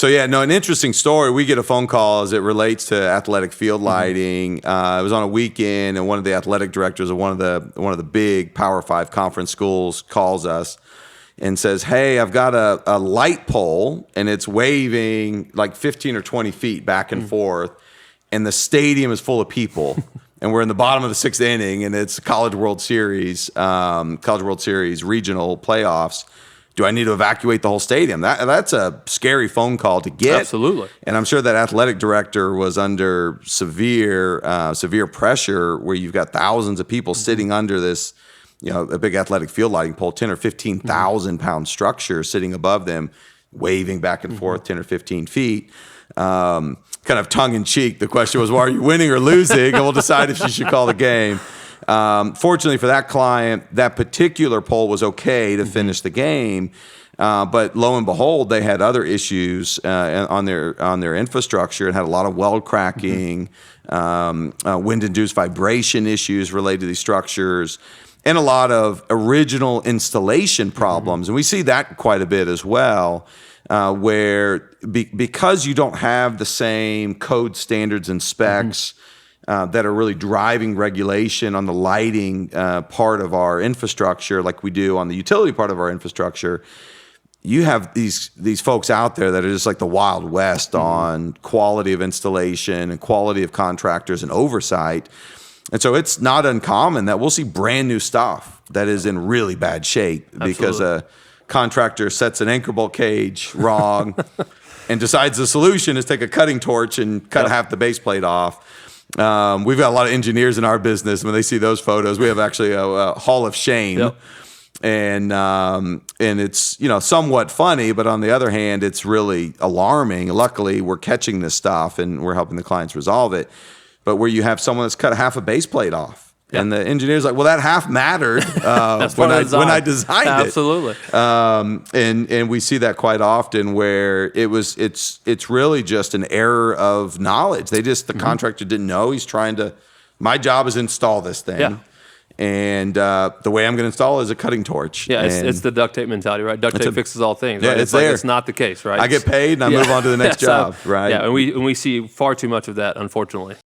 So yeah, no, an interesting story. We get a phone call as it relates to athletic field lighting. It was on a weekend, and one of the athletic directors of one of the big Power 5 conference schools calls us and says, "Hey, I've got a light pole, and it's waving like 15 or 20 feet back and forth, and the stadium is full of people." And we're in the bottom of the 6th inning, and it's College World Series regional playoffs. Do I need to evacuate the whole stadium? That's a scary phone call to get. Absolutely. And I'm sure that athletic director was under severe pressure, where you've got thousands of people sitting under this, a big athletic field lighting pole, 10 or 15,000 pound structure sitting above them, waving back and forth 10 or 15 feet. Kind of tongue in cheek, the question was, well, are you winning or losing? And we'll decide if you should call the game. Fortunately for that client, that particular pole was okay to finish the game. But lo and behold, they had other issues on their infrastructure, and had a lot of weld cracking, wind-induced vibration issues related to these structures, and a lot of original installation problems. And we see that quite a bit as well. Where because you don't have the same code standards and specs that are really driving regulation on the lighting part of our infrastructure, like we do on the utility part of our infrastructure, you have these folks out there that are just like the Wild West on quality of installation and quality of contractors and oversight. And so it's not uncommon that we'll see brand new stuff that is in really bad shape because a contractor sets an anchor bolt cage wrong and decides the solution is take a cutting torch and cut half the base plate off. We've got a lot of engineers in our business. When they see those photos, we have actually a hall of shame. Yep. And it's somewhat funny, but on the other hand, it's really alarming. Luckily, we're catching this stuff and we're helping the clients resolve it. But where you have someone that's cut half a base plate off. And the engineer's like, well, that half mattered when I designed it. Absolutely. And we see that quite often where it's really just an error of knowledge. The contractor didn't know. He's my job is to install this thing. Yeah. And the way I'm going to install it is a cutting torch. Yeah, it's the duct tape mentality, right? Duct tape fixes all things. Yeah, right? it's there. It's not the case, right? I get paid and I move on to the next job, right? Yeah, and we see far too much of that, unfortunately.